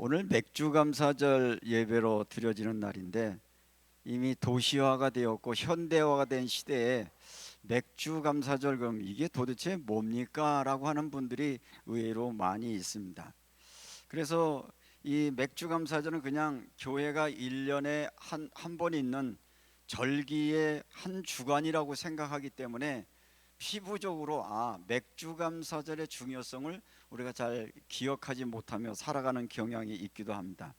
오늘 맥주감사절 예배로 드려지는 날인데 이미 도시화가 되었고 현대화가 된 시대에 맥주감사절 그럼 이게 도대체 뭡니까? 라고 하는 분들이 의외로 많이 있습니다. 그래서 이 맥주감사절은 그냥 교회가 1년에 한 번 있는 절기의 한 주간이라고 생각하기 때문에 피부적으로 맥주감사절의 중요성을 우리가 잘 기억하지 못하며 살아가는 경향이 있기도 합니다.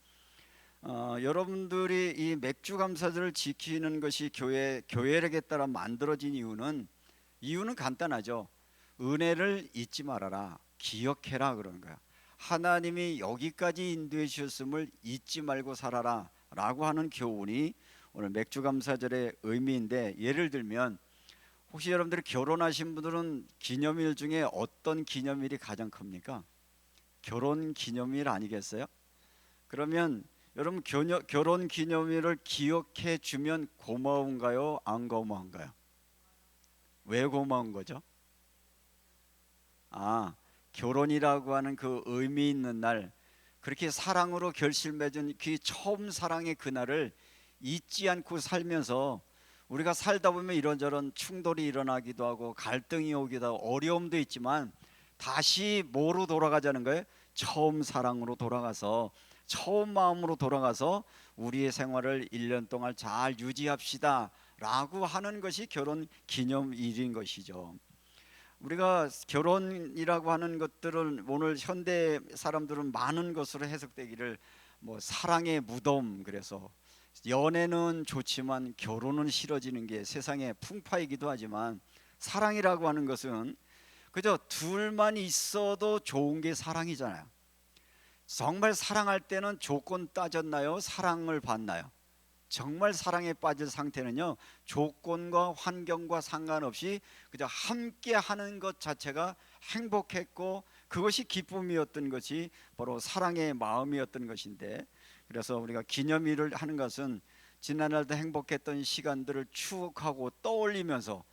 여러분들이 이 맥주감사절을 지키는 것이 교회력에 따라 만들어진 이유는 간단하죠. 은혜를 잊지 말아라, 기억해라 그런 거야. 하나님이 여기까지 인도해 주셨음을 잊지 말고 살아라 라고 하는 교훈이 오늘 맥주감사절의 의미인데, 예를 들면 혹시 여러분들이 결혼하신 분들은 기념일 중에 어떤 기념일이 가장 큽니까? 결혼 기념일 아니겠어요? 그러면 여러분 결혼 기념일을 기억해 주면 고마운가요? 안 고마운가요? 왜 고마운 거죠? 결혼이라고 하는 그 의미 있는 날, 그렇게 사랑으로 결실 맺은 그 처음 사랑의 그날을 잊지 않고 살면서 우리가 살다 보면 이런저런 충돌이 일어나기도 하고 갈등이 오기도 하고 어려움도 있지만 다시 뭐로 돌아가자는 거예요? 처음 사랑으로 돌아가서, 처음 마음으로 돌아가서 우리의 생활을 1년 동안 잘 유지합시다 라고 하는 것이 결혼 기념일인 것이죠. 우리가 결혼이라고 하는 것들은 오늘 현대 사람들은 많은 것으로 해석되기를, 뭐 사랑의 무덤, 그래서 연애는 좋지만 결혼은 싫어지는 게 세상의 풍파이기도 하지만, 사랑이라고 하는 것은 그저 둘만 있어도 좋은 게 사랑이잖아요. 정말 사랑할 때는 조건 따졌나요? 사랑을 받나요? 정말 사랑에 빠질 상태는요, 조건과 환경과 상관없이 그저 함께 하는 것 자체가 행복했고 그것이 기쁨이었던 것이 바로 사랑의 마음이었던 것인데, 그래서 우리가 기념일을 하는 것은 지난날도 행복했던 시간들을 추억하고 떠올리면서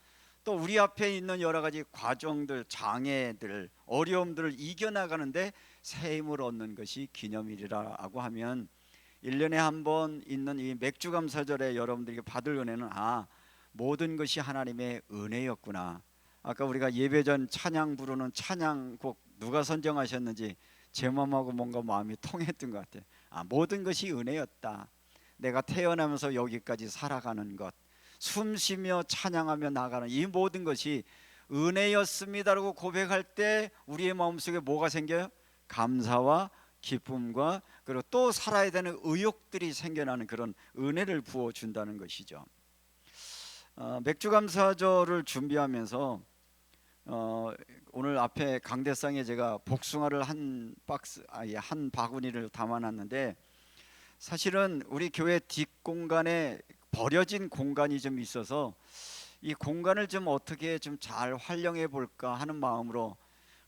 또 우리 앞에 있는 여러 가지 과정들, 장애들, 어려움들을 이겨나가는데 새 힘을 얻는 것이 기념일이라고 하면, 1년에 한 번 있는 이 맥주감사절에 여러분들에게 받을 은혜는 모든 것이 하나님의 은혜였구나. 아까 우리가 예배 전 찬양 부르는 찬양곡 누가 선정하셨는지 제 마음하고 뭔가 마음이 통했던 것 같아요. 모든 것이 은혜였다. 내가 태어나면서 여기까지 살아가는 것, 숨 쉬며 찬양하며 나가는 이 모든 것이 은혜였습니다라고 고백할 때 우리의 마음속에 뭐가 생겨요? 감사와 기쁨과, 그리고 또 살아야 되는 의욕들이 생겨나는 그런 은혜를 부어준다는 것이죠. 맥주감사절을 준비하면서 오늘 앞에 강대상에 제가 복숭아를 한 바구니를 담아놨는데, 사실은 우리 교회 뒷공간에 버려진 공간이 좀 있어서 이 공간을 좀 어떻게 좀 잘 활용해 볼까 하는 마음으로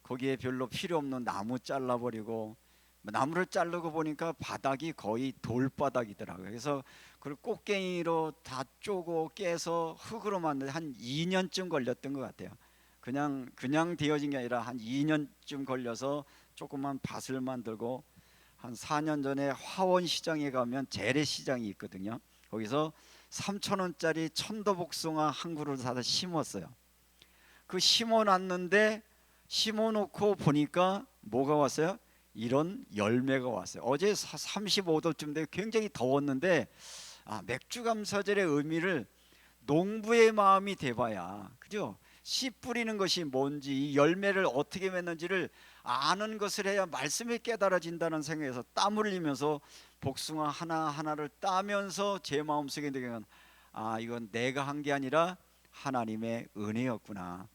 거기에 별로 필요 없는 나무 잘라버리고, 나무를 자르고 보니까 바닥이 거의 돌바닥이더라고요. 그래서 그걸 꽃갱이로 다 쪼고 깨서 흙으로 만드는 한 2년쯤 걸렸던 것 같아요. 그냥 되어진 게 아니라 한 2년쯤 걸려서 조그만 밭을 만들고, 한 4년 전에 화원시장에 가면 재래시장이 있거든요. 거기서 3,000원짜리 천도복숭아 한 그루를 사서 심었어요. 그 심어놨는데 심어놓고 보니까 뭐가 왔어요? 이런 열매가 왔어요. 어제 35도쯤 돼 굉장히 더웠는데, 맥주감사절의 의미를 농부의 마음이 돼봐야, 그죠? 씨 뿌리는 것이 뭔지, 이 열매를 어떻게 맺는지를 아는 것을 해야 말씀이 깨달아진다는 생각에서 땀 흘리면서 복숭아 하나하나를 따면서 제 마음속에 느끼는, 이건 내가 한 게 아니라 하나님의 은혜였구나.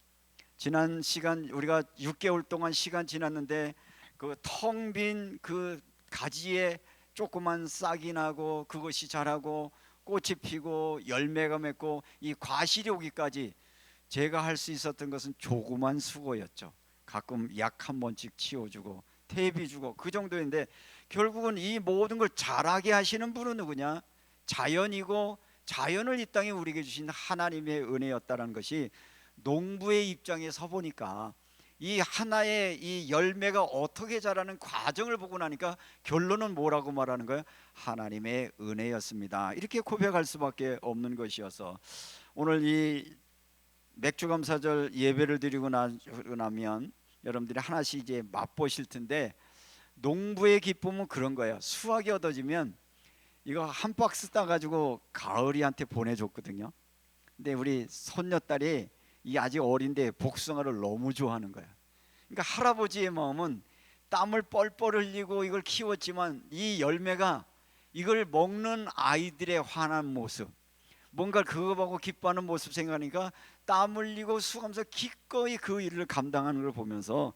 지난 시간 우리가 6개월 동안 시간 지났는데, 그 텅 빈 그 가지에 조그만 싹이 나고 그것이 자라고 꽃이 피고 열매가 맺고 이 과실이 오기까지 제가 할 수 있었던 것은 조그만 수고였죠. 가끔 약 한 번씩 치워주고 퇴비 주고 그 정도인데, 결국은 이 모든 걸 잘하게 하시는 분은 누구냐? 자연이고, 자연을 이 땅에 우리에게 주신 하나님의 은혜였다는 것이 농부의 입장에 서 보니까 이 하나의 이 열매가 어떻게 자라는 과정을 보고 나니까 결론은 뭐라고 말하는 거예요? 하나님의 은혜였습니다. 이렇게 고백할 수밖에 없는 것이어서 오늘 이 맥주감사절 예배를 드리고 나면 여러분들이 하나씩 이제 맛보실 텐데, 농부의 기쁨은 그런 거예요. 수확이 얻어지면 이거 한 박스 따가지고 가을이한테 보내줬거든요. 근데 우리 손녀딸이 이 아직 어린데 복숭아를 너무 좋아하는 거야. 그러니까 할아버지의 마음은 땀을 뻘뻘 흘리고 이걸 키웠지만 이 열매가 이걸 먹는 아이들의 환한 모습, 뭔가 그거 보고 기뻐하는 모습 생각하니까 땀 흘리고 수고하면서 기꺼이 그 일을 감당하는 걸 보면서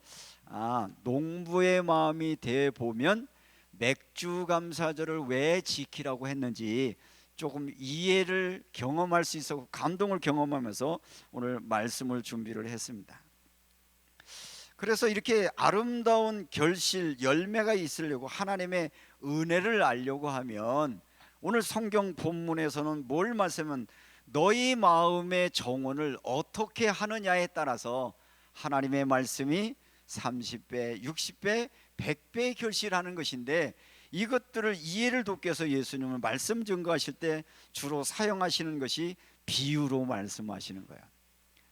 농부의 마음이 돼 보면 맥주 감사절을 왜 지키라고 했는지 조금 이해를 경험할 수 있었고 감동을 경험하면서 오늘 말씀을 준비를 했습니다. 그래서 이렇게 아름다운 결실 열매가 있으려고 하나님의 은혜를 알려고 하면 오늘 성경 본문에서는 뭘 말씀하면 너희 마음의 정원을 어떻게 하느냐에 따라서 하나님의 말씀이 30배, 60배, 100배 결실하는 것인데, 이것들을 이해를 돕기 위해서 예수님은 말씀 증거하실 때 주로 사용하시는 것이 비유로 말씀하시는 거예요.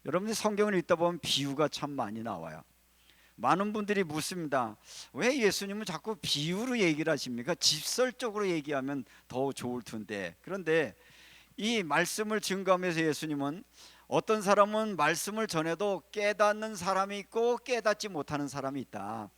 여러분들이 성경을 읽다 보면 비유가 참 많이 나와요. 많은 분들이 묻습니다. 왜 예수님은 자꾸 비유로 얘기를 하십니까? 직설적으로 얘기하면 더 좋을 텐데. 그런데 이 말씀을 증거하면서 예수님은 어떤 사람은 말씀을 전해도 깨닫는 사람이 있고 깨닫지 못하는 사람이 있다.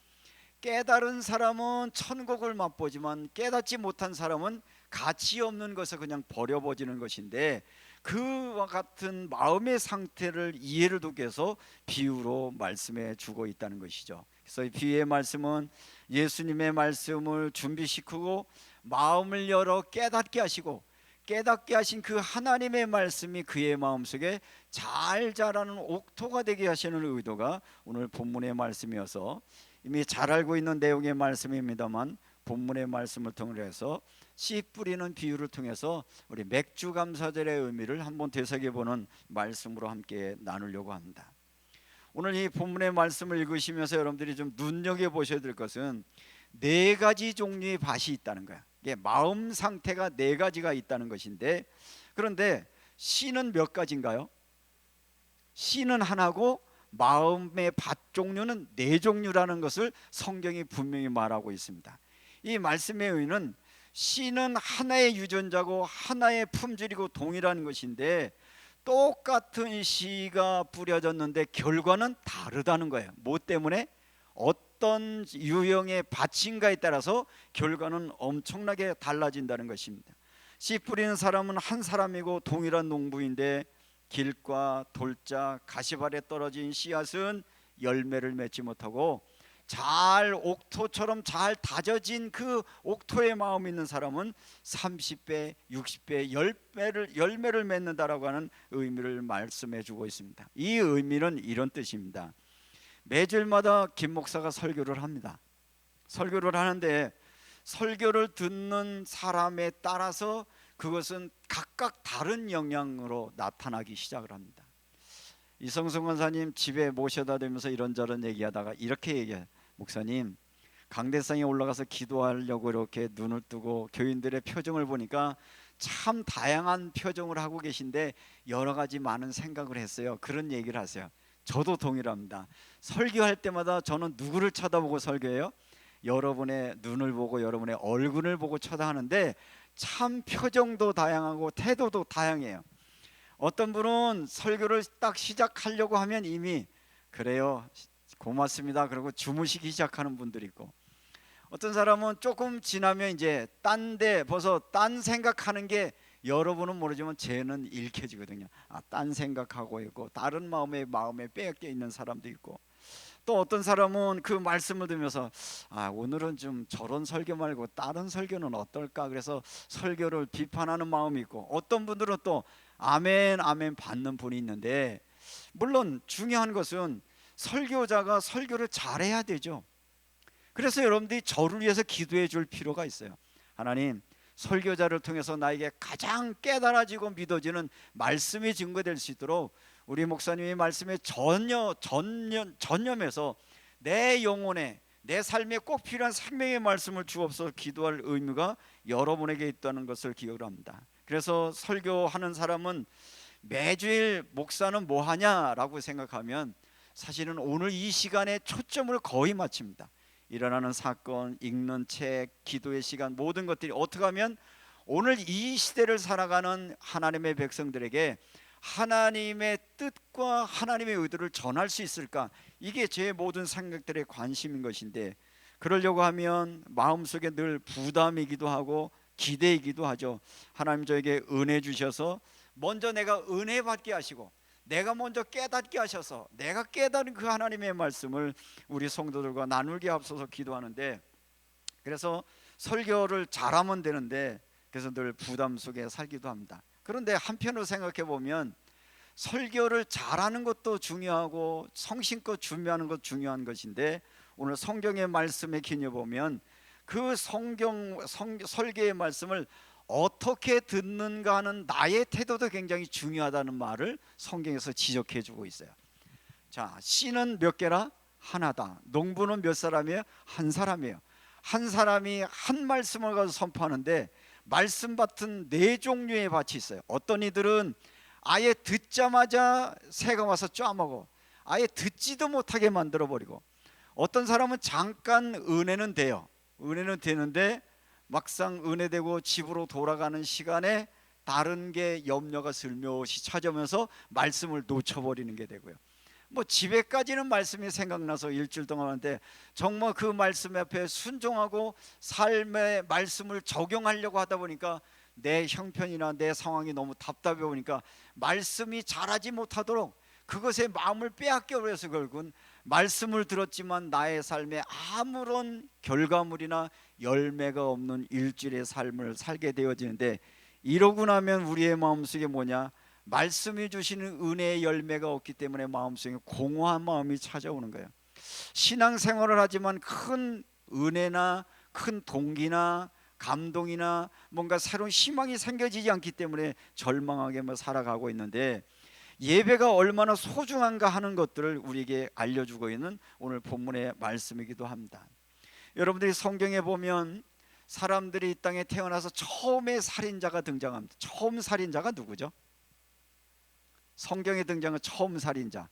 깨달은 사람은 천국을 맛보지만 깨닫지 못한 사람은 가치 없는 것을 그냥 버려버리는 것인데, 그와 같은 마음의 상태를 이해를 돕기 위해서 비유로 말씀해 주고 있다는 것이죠. 그래서 이 비유의 말씀은 예수님의 말씀을 준비시키고 마음을 열어 깨닫게 하시고, 깨닫게 하신 그 하나님의 말씀이 그의 마음속에 잘 자라는 옥토가 되게 하시는 의도가 오늘 본문의 말씀이어서, 이미 잘 알고 있는 내용의 말씀입니다만 본문의 말씀을 통해서 씨 뿌리는 비유를 통해서 우리 맥주 감사절의 의미를 한번 되새겨보는 말씀으로 함께 나누려고 합니다. 오늘 이 본문의 말씀을 읽으시면서 여러분들이 좀 눈여겨보셔야 될 것은 네 가지 종류의 밭이 있다는 거야. 이게 마음 상태가 네 가지가 있다는 것인데, 그런데 씨는 몇 가지인가요? 씨는 하나고 마음의 밭 종류는 네 종류라는 것을 성경이 분명히 말하고 있습니다. 이 말씀의 의미는 씨는 하나의 유전자고 하나의 품질이고 동일한 것인데, 똑같은 씨가 뿌려졌는데 결과는 다르다는 거예요. 뭐 때문에? 어떤 유형의 밭인가에 따라서 결과는 엄청나게 달라진다는 것입니다. 씨 뿌리는 사람은 한 사람이고 동일한 농부인데 길과 돌자 가시밭에 떨어진 씨앗은 열매를 맺지 못하고, 잘 옥토처럼 잘 다져진 그 옥토의 마음 있는 사람은 30배, 60배 열매를 맺는다라고 하는 의미를 말씀해 주고 있습니다. 이 의미는 이런 뜻입니다. 매주일마다 김 목사가 설교를 합니다. 설교를 하는데 설교를 듣는 사람에 따라서 그것은 각각 다른 영향으로 나타나기 시작을 합니다. 이성승 권사님 집에 모셔다 대면서 이런저런 얘기하다가 이렇게 얘기해요. 목사님, 강대상에 올라가서 기도하려고 이렇게 눈을 뜨고 교인들의 표정을 보니까 참 다양한 표정을 하고 계신데 여러 가지 많은 생각을 했어요. 그런 얘기를 하세요. 저도 동일합니다. 설교할 때마다 저는 누구를 쳐다보고 설교해요? 여러분의 눈을 보고 여러분의 얼굴을 보고 쳐다하는데 참 표정도 다양하고 태도도 다양해요. 어떤 분은 설교를 딱 시작하려고 하면 이미 그래요, 고맙습니다 그러고 주무시기 시작하는 분들이 있고, 어떤 사람은 조금 지나면 이제 벌써 딴 생각하는 게 여러분은 모르지만 쟤는 읽혀지거든요. 딴 생각하고 있고 다른 마음에 빼앗겨 있는 사람도 있고, 또 어떤 사람은 그 말씀을 들으면서 오늘은 좀 저런 설교 말고 다른 설교는 어떨까, 그래서 설교를 비판하는 마음이 있고, 어떤 분들은 또 아멘 아멘 받는 분이 있는데, 물론 중요한 것은 설교자가 설교를 잘해야 되죠. 그래서 여러분들이 저를 위해서 기도해 줄 필요가 있어요. 하나님, 설교자를 통해서 나에게 가장 깨달아지고 믿어지는 말씀이 증거될 수 있도록 우리 목사님의 말씀에 전념해서 내 영혼에 내 삶에 꼭 필요한 생명의 말씀을 주옵소서 기도할 의무가 여러분에게 있다는 것을 기억을 합니다. 그래서 설교하는 사람은 매주일 목사는 뭐 하냐라고 생각하면 사실은 오늘 이 시간에 초점을 거의 맞춥니다. 일어나는 사건, 읽는 책, 기도의 시간, 모든 것들이 어떻게 하면 오늘 이 시대를 살아가는 하나님의 백성들에게 하나님의 뜻과 하나님의 의도를 전할 수 있을까? 이게 제 모든 생각들의 관심인 것인데, 그러려고 하면 마음속에 늘 부담이기도 하고 기대이기도 하죠. 하나님 저에게 은혜 주셔서 먼저 내가 은혜 받게 하시고 내가 먼저 깨닫게 하셔서 내가 깨달은 그 하나님의 말씀을 우리 성도들과 나누게 하옵소서 기도하는데, 그래서 설교를 잘하면 되는데 그래서 늘 부담 속에 살기도 합니다. 그런데 한편으로 생각해 보면 설교를 잘하는 것도 중요하고 성심껏 준비하는 것 중요한 것인데, 오늘 성경의 말씀에 기념해 보면 그 설교의 말씀을 어떻게 듣는가 하는 나의 태도도 굉장히 중요하다는 말을 성경에서 지적해 주고 있어요. 자, 씨는 몇 개라? 하나다. 농부는 몇 사람이에요? 한 사람이에요. 한 사람이 한 말씀을 가지고 선포하는데 말씀밭은 네 종류의 밭이 있어요. 어떤 이들은 아예 듣자마자 새가 와서 쪄먹어, 아예 듣지도 못하게 만들어버리고, 어떤 사람은 잠깐 은혜는 돼요. 은혜는 되는데 막상 은혜되고 집으로 돌아가는 시간에 다른 게 염려가 슬며시 찾아오면서 말씀을 놓쳐버리는 게 되고요. 뭐 집에까지는 말씀이 생각나서 일주일 동안 하는데 정말 그 말씀 앞에 순종하고 삶의 말씀을 적용하려고 하다 보니까 내 형편이나 내 상황이 너무 답답해 보니까 말씀이 자라지 못하도록 그것에 마음을 빼앗겨 버려서 결국은 말씀을 들었지만 나의 삶에 아무런 결과물이나 열매가 없는 일주일의 삶을 살게 되어지는데, 이러고 나면 우리의 마음속에 뭐냐? 말씀이 주시는 은혜의 열매가 없기 때문에 마음속에 공허한 마음이 찾아오는 거예요. 신앙생활을 하지만 큰 은혜나 큰 동기나 감동이나 뭔가 새로운 희망이 생겨지지 않기 때문에 절망하게 살아가고 있는데, 예배가 얼마나 소중한가 하는 것들을 우리에게 알려주고 있는 오늘 본문의 말씀이기도 합니다. 여러분들이 성경에 보면 사람들이 이 땅에 태어나서 처음에 살인자가 등장합니다. 처음 살인자가 누구죠? 성경에 등장한 처음 살인자,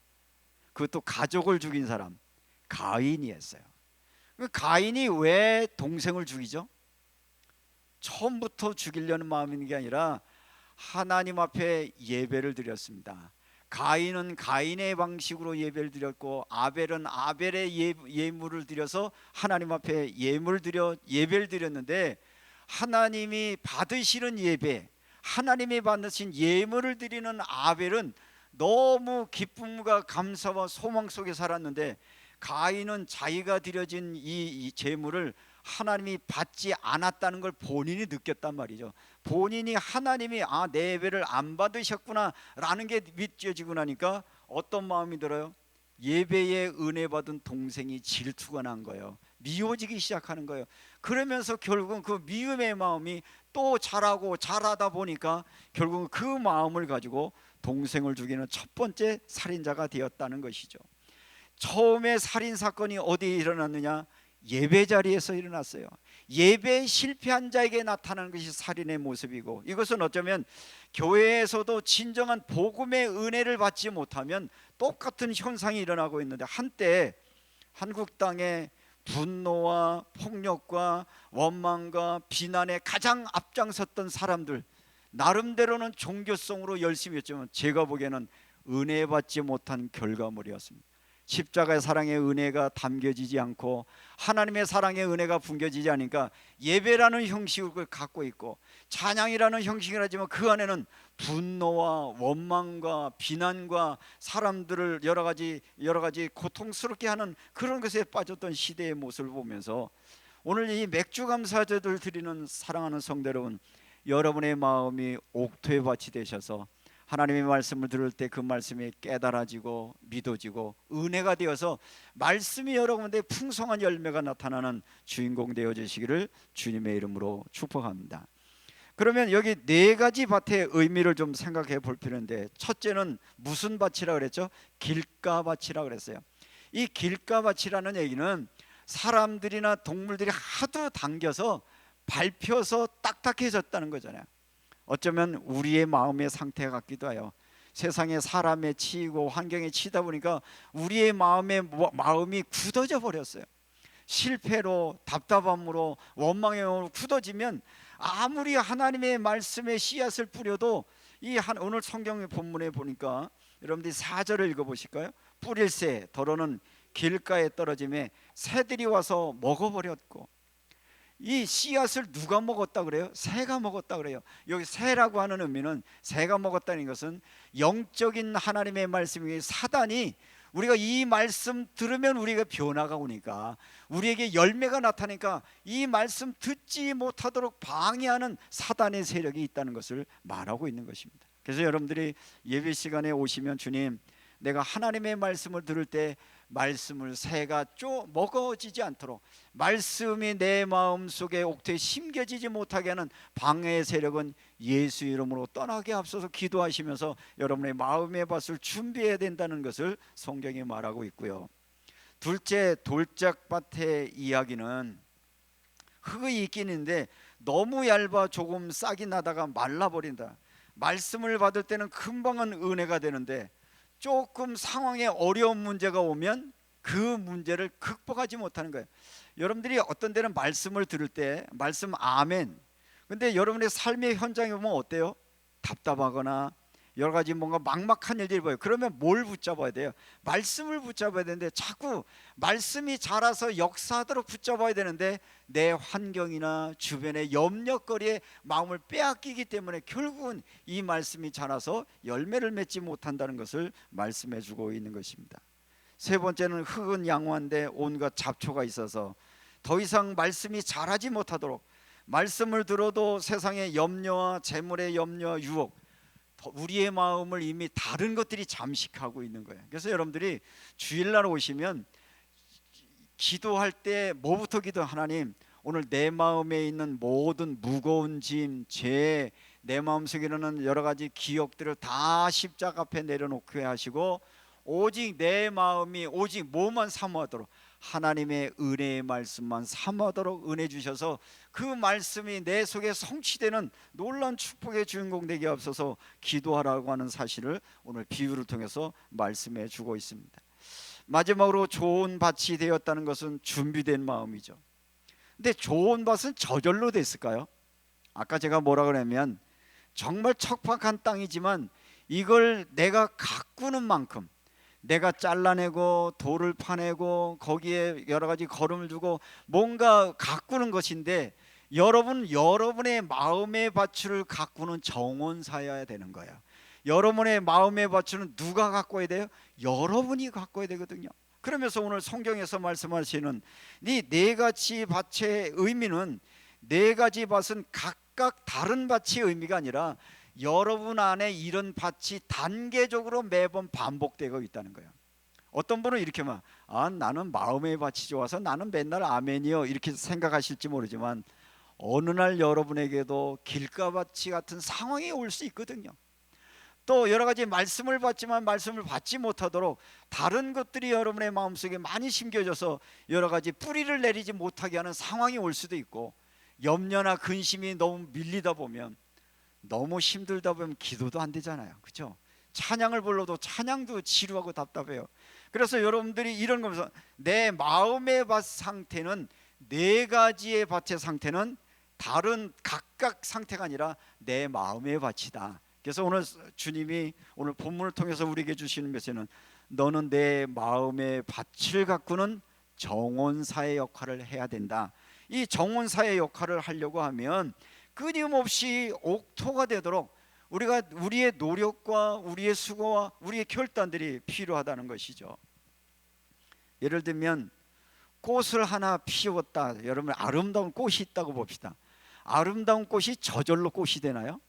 그것도 가족을 죽인 사람, 가인이었어요. 가인이 왜 동생을 죽이죠? 처음부터 죽이려는 마음이 있는 게 아니라 하나님 앞에 예배를 드렸습니다. 가인은 가인의 방식으로 예배를 드렸고 아벨은 아벨의 예물을 드려서 하나님 앞에 예배를 드렸는데, 하나님이 받으시는 예배, 하나님이 받으신 예물을 드리는 아벨은 너무 기쁨과 감사와 소망 속에 살았는데, 가인은 자기가 드려진 이 제물을 하나님이 받지 않았다는 걸 본인이 느꼈단 말이죠. 본인이 하나님이 내 예배를 안 받으셨구나 라는 게 믿겨지고 나니까 어떤 마음이 들어요? 예배에 은혜 받은 동생이 질투가 난 거예요. 미워지기 시작하는 거예요. 그러면서 결국은 그 미움의 마음이 또 자라다 보니까 결국은 그 마음을 가지고 동생을 죽이는 첫 번째 살인자가 되었다는 것이죠. 처음에 살인 사건이 어디에 일어났느냐? 예배 자리에서 일어났어요. 예배에 실패한 자에게 나타나는 것이 살인의 모습이고, 이것은 어쩌면 교회에서도 진정한 복음의 은혜를 받지 못하면 똑같은 현상이 일어나고 있는데, 한때 한국 땅에 분노와 폭력과 원망과 비난에 가장 앞장섰던 사람들, 나름대로는 종교성으로 열심히 했지만 제가 보기에는 은혜 받지 못한 결과물이었습니다. 십자가의 사랑의 은혜가 담겨지지 않고 하나님의 사랑의 은혜가 풍겨지지 않으니까 예배라는 형식을 갖고 있고 찬양이라는 형식을 하지만 그 안에는 분노와 원망과 비난과 사람들을 여러 가지 고통스럽게 하는 그런 것에 빠졌던 시대의 모습을 보면서, 오늘 이 맥주 감사제를 드리는 사랑하는 성도 여러분, 여러분의 마음이 옥토의 밭이 되셔서 하나님의 말씀을 들을 때 그 말씀이 깨달아지고 믿어지고 은혜가 되어서 말씀이 여러분들의 풍성한 열매가 나타나는 주인공 되어지시기를 주님의 이름으로 축복합니다. 그러면 여기 네 가지 밭의 의미를 좀 생각해 볼 필요인데, 첫째는 무슨 밭이라 그랬죠? 길가밭이라 그랬어요. 이 길가밭이라는 얘기는 사람들이나 동물들이 하도 당겨서 밟혀서 딱딱해졌다는 거잖아요. 어쩌면 우리의 마음의 상태 같기도 해요. 세상에 사람에 치이고 환경에 치다 보니까 우리의 마음이 굳어져 버렸어요. 실패로, 답답함으로, 원망으로 굳어지면 아무리 하나님의 말씀에 씨앗을 뿌려도 오늘 성경의 본문에 보니까 여러분들이 4절을 읽어보실까요? 뿌릴새 더러는 길가에 떨어짐에 새들이 와서 먹어버렸고. 이 씨앗을 누가 먹었다 그래요? 새가 먹었다 그래요. 여기 새라고 하는 의미는, 새가 먹었다는 것은 영적인 하나님의 말씀이, 사단이 우리가 이 말씀 들으면 우리가 변화가 오니까, 우리에게 열매가 나타나니까 이 말씀 듣지 못하도록 방해하는 사단의 세력이 있다는 것을 말하고 있는 것입니다. 그래서 여러분들이 예배 시간에 오시면, 주님, 내가 하나님의 말씀을 들을 때 말씀을 새가 먹어지지 않도록, 말씀이 내 마음속에 옥토에 심겨지지 못하게 하는 방해의 세력은 예수 이름으로 떠나게 앞서서 기도하시면서 여러분의 마음의 밭을 준비해야 된다는 것을 성경이 말하고 있고요. 둘째, 돌짝밭의 이야기는 흙이 있긴 있는데 너무 얇아 조금 싹이 나다가 말라버린다. 말씀을 받을 때는 금방은 은혜가 되는데 조금 상황에 어려운 문제가 오면 그 문제를 극복하지 못하는 거예요. 여러분들이 어떤 데는 말씀을 들을 때 말씀 아멘, 근데 여러분의 삶의 현장에 보면 어때요? 답답하거나 여러 가지 뭔가 막막한 일들이 보여요. 그러면 뭘 붙잡아야 돼요? 말씀을 붙잡아야 되는데 자꾸 말씀이 자라서 역사하도록 붙잡아야 되는데 내 환경이나 주변의 염려거리에 마음을 빼앗기기 때문에 결국은 이 말씀이 자라서 열매를 맺지 못한다는 것을 말씀해 주고 있는 것입니다. 세 번째는 흙은 양호한데 온갖 잡초가 있어서 더 이상 말씀이 자라지 못하도록, 말씀을 들어도 세상의 염려와 재물의 염려와 유혹, 우리의 마음을 이미 다른 것들이 잠식하고 있는 거예요. 그래서 여러분들이 주일날 오시면 기도할 때 뭐부터 기도? 하나님, 오늘 내 마음에 있는 모든 무거운 짐, 죄, 내 마음속에 있는 여러 가지 기억들을 다 십자가 앞에 내려놓게 하시고 오직 내 마음이 오직 뭐만 사모하도록, 하나님의 은혜의 말씀만 사모하도록 은혜 주셔서 그 말씀이 내 속에 성취되는 놀라운 축복의 주인공 되게 앞서서 기도하라고 하는 사실을 오늘 비유를 통해서 말씀해 주고 있습니다. 마지막으로 좋은 밭이 되었다는 것은 준비된 마음이죠. 근데 좋은 밭은 저절로 됐을까요? 아까 제가 뭐라 그러냐면 정말 척박한 땅이지만 이걸 내가 가꾸는 만큼, 내가 잘라내고 돌을 파내고 거기에 여러 가지 거름을 두고 뭔가 가꾸는 것인데, 여러분의 마음의 밭을 가꾸는 정원사여야 되는 거예요. 여러분의 마음의 밭은 누가 가꿔야 돼요? 여러분이 가꿔야 되거든요. 그러면서 오늘 성경에서 말씀하시는 이 네 가지 밭의 의미는, 네 가지 밭은 각각 다른 밭의 의미가 아니라 여러분 안에 이런 밭이 단계적으로 매번 반복되고 있다는 거예요. 어떤 분은 이렇게 나는 마음의 밭이 좋아서 나는 맨날 아멘이요 이렇게 생각하실지 모르지만, 어느 날 여러분에게도 길가밭이 같은 상황이 올 수 있거든요. 또 여러 가지 말씀을 받지만 말씀을 받지 못하도록 다른 것들이 여러분의 마음속에 많이 심겨져서 여러 가지 뿌리를 내리지 못하게 하는 상황이 올 수도 있고, 염려나 근심이 너무 밀리다 보면, 너무 힘들다 보면 기도도 안 되잖아요. 그렇죠? 찬양을 불러도 찬양도 지루하고 답답해요. 그래서 여러분들이 이런 거면서 내 마음의 밭 상태는, 네 가지의 밭의 상태는 다른 각각 상태가 아니라 내 마음의 밭이다. 그래서 오늘 주님이 오늘 본문을 통해서 우리에게 주시는 메시지는, 너는 내 마음의 밭을 가꾸는 정원사의 역할을 해야 된다. 이 정원사의 역할을 하려고 하면 끊임없이 옥토가 되도록 우리의 노력과 우리의 수고와 우리의 결단들이 필요하다는 것이죠. 예를 들면 꽃을 하나 피웠다. 여러분, 아름다운 꽃이 있다고 봅시다. 아름다운 꽃이 저절로 꽃이 되나요?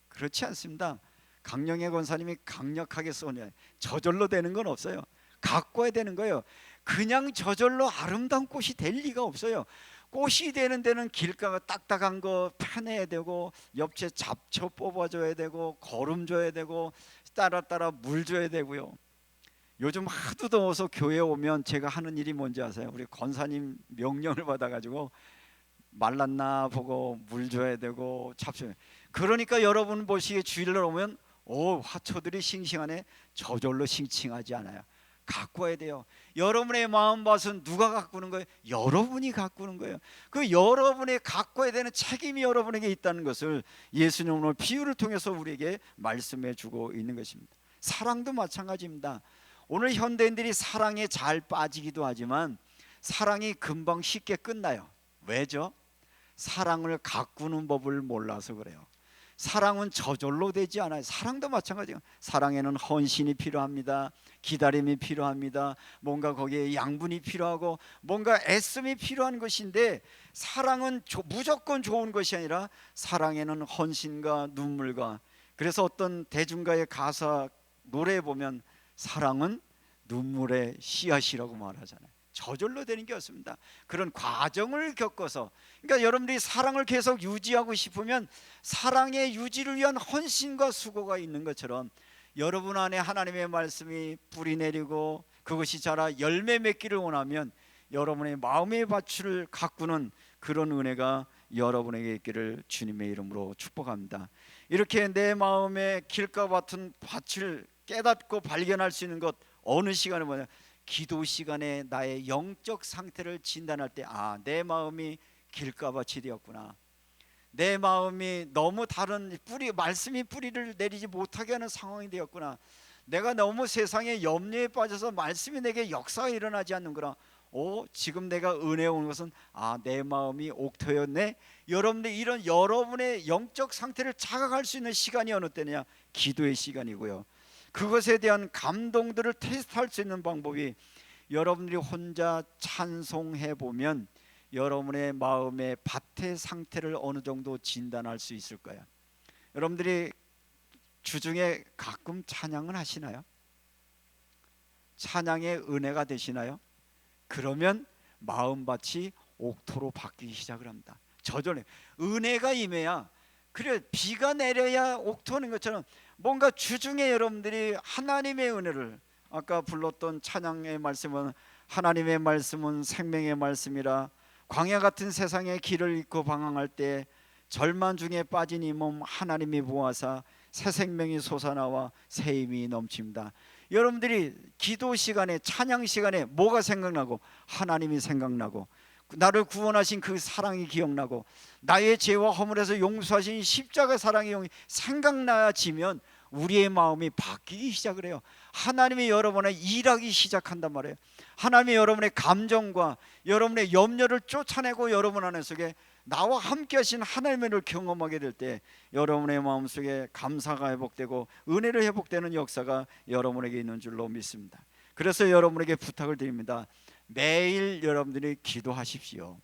그렇지 않습니다. 강령의 권사님이 강력하게 쏘냐, 저절로 되는 건 없어요. 가꿔야 되는 거예요. 그냥 저절로 아름다운 꽃이 될 리가 없어요. 꽃이 되는 데는 길가가 딱딱한 거 파내야 되고, 옆에 잡초 뽑아줘야 되고, 거름 줘야 되고, 따라 물 줘야 되고요. 요즘 하도 더워서 교회 오면 제가 하는 일이 뭔지 아세요? 우리 권사님 명령을 받아가지고 말랐나 보고 물 줘야 되고 잡초. 그러니까 여러분 보시기에 주일날 오면 화초들이 싱싱하네. 저절로 싱싱하지 않아요. 가꿔야 돼요. 여러분의 마음밭은 누가 가꾸는 거예요? 여러분이 가꾸는 거예요. 그 여러분의 가꿔야 되는 책임이 여러분에게 있다는 것을 예수님 오늘 비유를 통해서 우리에게 말씀해 주고 있는 것입니다. 사랑도 마찬가지입니다. 오늘 현대인들이 사랑에 잘 빠지기도 하지만 사랑이 금방 쉽게 끝나요. 왜죠? 사랑을 가꾸는 법을 몰라서 그래요. 사랑은 저절로 되지 않아요. 사랑도 마찬가지예요. 사랑에는 헌신이 필요합니다. 기다림이 필요합니다. 뭔가 거기에 양분이 필요하고 뭔가 애씀이 필요한 것인데, 사랑은 무조건 좋은 것이 아니라 사랑에는 헌신과 눈물과, 그래서 어떤 대중가의 가사 노래에 보면 사랑은 눈물의 씨앗이라고 말하잖아요. 저절로 되는 게 없습니다. 그런 과정을 겪어서, 그러니까 여러분들이 사랑을 계속 유지하고 싶으면 사랑의 유지를 위한 헌신과 수고가 있는 것처럼, 여러분 안에 하나님의 말씀이 뿌리 내리고 그것이 자라 열매 맺기를 원하면 여러분의 마음의 밭을 가꾸는 그런 은혜가 여러분에게 있기를 주님의 이름으로 축복합니다. 이렇게 내 마음의 길가 같은 밭을 깨닫고 발견할 수 있는 것, 어느 시간에 뭐냐, 기도 시간에 나의 영적 상태를 진단할 때, 내 마음이 길가밭이 되었구나. 내 마음이 너무 다른 말씀이 뿌리를 내리지 못하게 하는 상황이 되었구나. 내가 너무 세상의 염려에 빠져서 말씀이 내게 역사가 일어나지 않는구나. 지금 내가 은혜 온 것은 내 마음이 옥토였네. 여러분들 이런 여러분의 영적 상태를 자각할 수 있는 시간이 어느 때냐? 기도의 시간이고요. 그것에 대한 감동들을 테스트할 수 있는 방법이, 여러분들이 혼자 찬송해 보면 여러분의 마음의 밭의 상태를 어느 정도 진단할 수 있을 거예요. 여러분들이 주중에 가끔 찬양을 하시나요? 찬양의 은혜가 되시나요? 그러면 마음밭이 옥토로 바뀌기 시작을 합니다. 저절로 은혜가 임해야, 그래 비가 내려야 옥토는 것처럼 뭔가 주중에 여러분들이 하나님의 은혜를, 아까 불렀던 찬양의 말씀은 하나님의 말씀은 생명의 말씀이라, 광야 같은 세상의 길을 잃고 방황할 때 절만 중에 빠진 이 몸 하나님이 보아사 새 생명이 솟아나와 새 힘이 넘칩니다. 여러분들이 기도 시간에, 찬양 시간에 뭐가 생각나고? 하나님이 생각나고, 나를 구원하신 그 사랑이 기억나고, 나의 죄와 허물에서 용서하신 십자가 사랑의 영이 생각나지면 우리의 마음이 바뀌기 시작을 해요. 하나님이 여러분의 일하기 시작한단 말이에요. 하나님이 여러분의 감정과 여러분의 염려를 쫓아내고 여러분 안에 속에 나와 함께 하신 하나님의 은혜를 경험하게 될 때 여러분의 마음속에 감사가 회복되고 은혜를 회복되는 역사가 여러분에게 있는 줄로 믿습니다. 그래서 여러분에게 부탁을 드립니다. 매일 여러분들이 기도하십시오.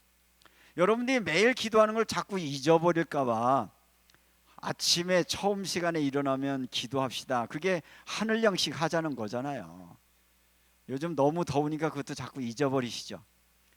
여러분들이 매일 기도하는 걸 자꾸 잊어버릴까 봐 아침에 처음 시간에 일어나면 기도합시다. 그게 하늘 양식 하자는 거잖아요. 요즘 너무 더우니까 그것도 자꾸 잊어버리시죠.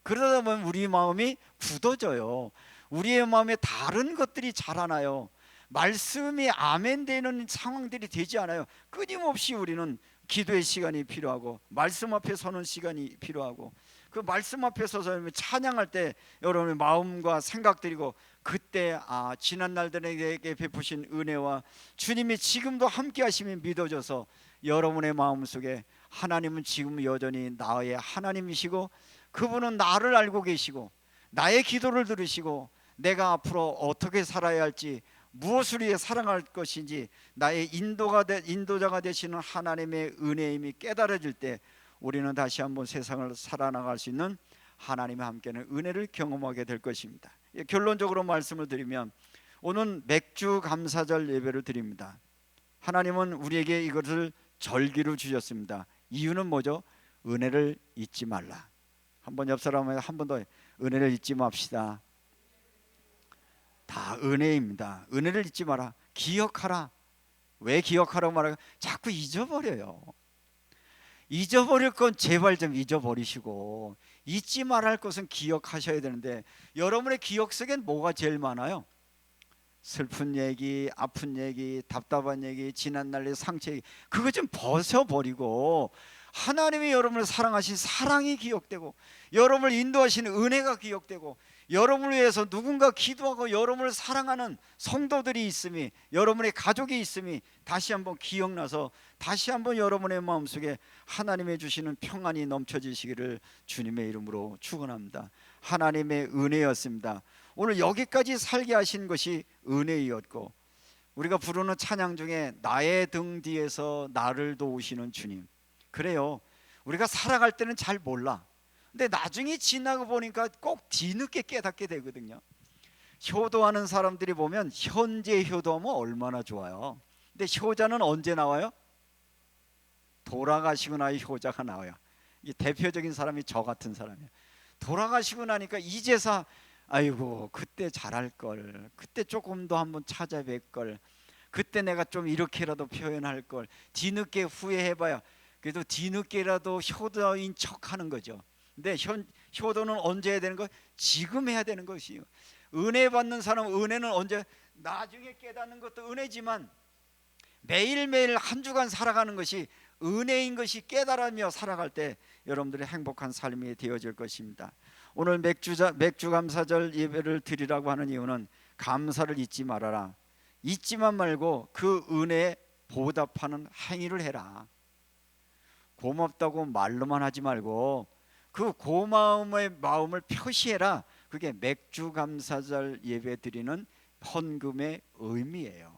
그러다 보면 우리 마음이 굳어져요. 우리의 마음에 다른 것들이 자라나요. 말씀이 아멘 되는 상황들이 되지 않아요. 끊임없이 우리는 기도의 시간이 필요하고 말씀 앞에 서는 시간이 필요하고, 그 말씀 앞에 서서 찬양할 때 여러분의 마음과 생각들이고, 그때 지난 날들에게 베푸신 은혜와 주님이 지금도 함께 하심이 믿어져서 여러분의 마음속에 하나님은 지금 여전히 나의 하나님이시고 그분은 나를 알고 계시고 나의 기도를 들으시고 내가 앞으로 어떻게 살아야 할지, 무엇을 위해 살아갈 것인지 나의 인도자가 되시는 하나님의 은혜임이 깨달아질 때 우리는 다시 한번 세상을 살아나갈 수 있는 하나님과 함께하는 은혜를 경험하게 될 것입니다. 결론적으로 말씀을 드리면, 오늘 맥주 감사절 예배를 드립니다. 하나님은 우리에게 이것을 절기로 주셨습니다. 이유는 뭐죠? 은혜를 잊지 말라. 한번 옆 사람에게 한 번 더, 은혜를 잊지 맙시다. 다 은혜입니다. 은혜를 잊지 마라. 기억하라. 왜 기억하라고 말하고 자꾸 잊어버려요. 잊어버릴 건 제발 좀 잊어버리시고, 잊지 말할 것은 기억하셔야 되는데 여러분의 기억 속엔 뭐가 제일 많아요? 슬픈 얘기, 아픈 얘기, 답답한 얘기, 지난날의 상처 얘기, 그거 좀 벗어버리고 하나님이 여러분을 사랑하신 사랑이 기억되고, 여러분을 인도하시는 은혜가 기억되고, 여러분을 위해서 누군가 기도하고 여러분을 사랑하는 성도들이 있음이, 여러분의 가족이 있음이 다시 한번 기억나서 다시 한번 여러분의 마음속에 하나님의 주시는 평안이 넘쳐지시기를 주님의 이름으로 축원합니다. 하나님의 은혜였습니다. 오늘 여기까지 살게 하신 것이 은혜이었고, 우리가 부르는 찬양 중에 나의 등 뒤에서 나를 도우시는 주님, 그래요. 우리가 살아갈 때는 잘 몰라. 근데 나중에 지나고 보니까 꼭 뒤늦게 깨닫게 되거든요. 효도하는 사람들이 보면 현재 효도하면 얼마나 좋아요. 근데 효자는 언제 나와요? 돌아가시고 나서 효자가 나와요. 이 대표적인 사람이 저 같은 사람이에요. 돌아가시고 나니까 이제서 아이고 그때 잘할 걸, 그때 조금 더 한번 찾아뵐 걸, 그때 내가 좀 이렇게라도 표현할 걸, 뒤늦게 후회해봐야 그래도 뒤늦게라도 효도인 척하는 거죠. 근데 효도는 언제 해야 되는 거? 지금 해야 되는 것이요. 은혜 받는 사람은 은혜는 언제? 나중에 깨닫는 것도 은혜지만 매일매일 한 주간 살아가는 것이 은혜인 것이 깨달으며 살아갈 때 여러분들의 행복한 삶이 되어질 것입니다. 오늘 맥주감사절 예배를 드리라고 하는 이유는 감사를 잊지 말아라, 잊지만 말고 그 은혜에 보답하는 행위를 해라. 고맙다고 말로만 하지 말고 그 고마움의 마음을 표시해라. 그게 맥주감사절 예배 드리는 헌금의 의미예요.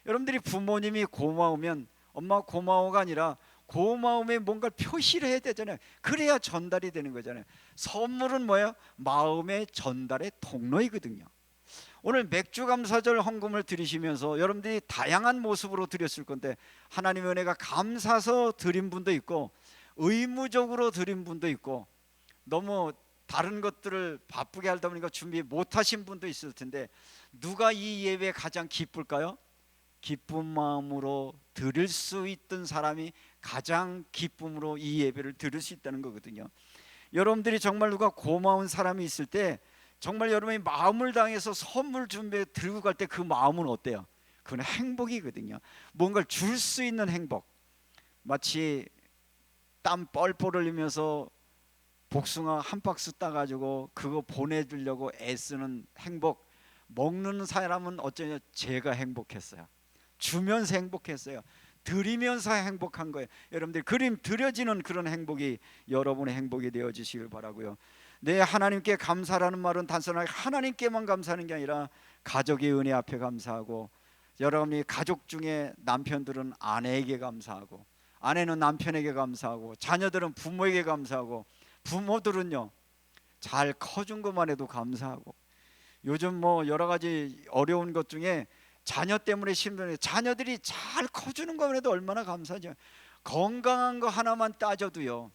여러분들이 부모님이 고마우면 엄마 고마워가 아니라 고마움에 뭔가 표시를 해야 되잖아요. 그래야 전달이 되는 거잖아요. 선물은 뭐예요? 마음의 전달의 통로이거든요. 오늘 맥주감사절 헌금을 드리시면서 여러분들이 다양한 모습으로 드렸을 건데, 하나님의 은혜가 감사서 드린 분도 있고 의무적으로 드린 분도 있고, 너무 다른 것들을 바쁘게 하다 보니까 준비 못하신 분도 있을 텐데, 누가 이 예배에 가장 기쁠까요? 기쁜 마음으로 드릴 수 있던 사람이 가장 기쁨으로 이 예배를 드릴 수 있다는 거거든요. 여러분들이 정말 누가 고마운 사람이 있을 때 정말 여러분이 마음을 다해서 선물 준비해 들고 갈 때 그 마음은 어때요? 그건 행복이거든요. 뭔가를 줄 수 있는 행복. 마치 땀 뻘뻘 흘리면서 복숭아 한 박스 따가지고 그거 보내주려고 애쓰는 행복. 먹는 사람은 어쩌냐, 제가 행복했어요. 주면서 행복했어요. 드리면서 행복한 거예요. 여러분들 그림 드려지는 그런 행복이 여러분의 행복이 되어지시길 바라고요. 네, 하나님께 감사라는 말은 단순하게 하나님께만 감사하는 게 아니라 가족의 은혜 앞에 감사하고, 여러분이 가족 중에 남편들은 아내에게 감사하고, 아내는 남편에게 감사하고, 자녀들은 부모에게 감사하고, 부모들은요 잘 커준 것만 해도 감사하고, 요즘 뭐 여러 가지 어려운 것 중에 자녀 때문에 힘든, 자녀들이 잘 커주는 것만 해도 얼마나 감사하죠. 건강한 거 하나만 따져도요,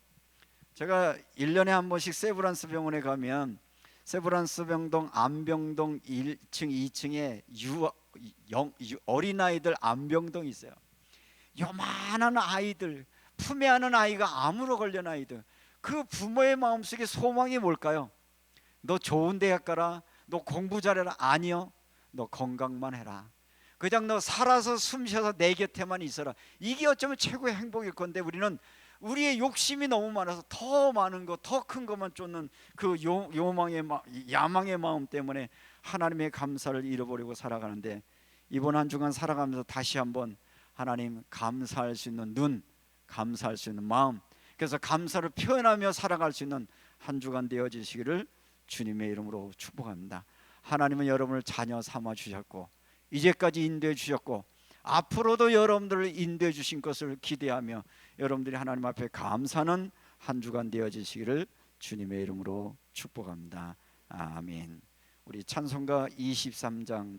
제가 1년에 한 번씩 세브란스 병원에 가면 세브란스 병동 암병동 1층 2층에 어린아이들 암병동이 있어요. 요만한 아이들, 품에 안은 아이가 암으로 걸린 아이들, 그 부모의 마음속에 소망이 뭘까요? 너 좋은 대학 가라, 너 공부 잘해라. 아니요, 너 건강만 해라. 그냥 너 살아서 숨 쉬어서 내 곁에만 있어라. 이게 어쩌면 최고의 행복일 건데, 우리는 우리의 욕심이 너무 많아서 더 많은 거, 더 큰 것만 쫓는 그 야망의 마음 때문에 하나님의 감사를 잃어버리고 살아가는데, 이번 한 주간 살아가면서 다시 한번 하나님 감사할 수 있는 눈, 감사할 수 있는 마음, 그래서 감사를 표현하며 살아갈 수 있는 한 주간 되어지시기를 주님의 이름으로 축복합니다. 하나님은 여러분을 자녀 삼아 주셨고, 이제까지 인도해 주셨고, 앞으로도 여러분들을 인도해 주신 것을 기대하며 여러분들이 하나님 앞에 감사하는 한 주간 되어지시기를 주님의 이름으로 축복합니다. 아멘. 우리 찬송가 23장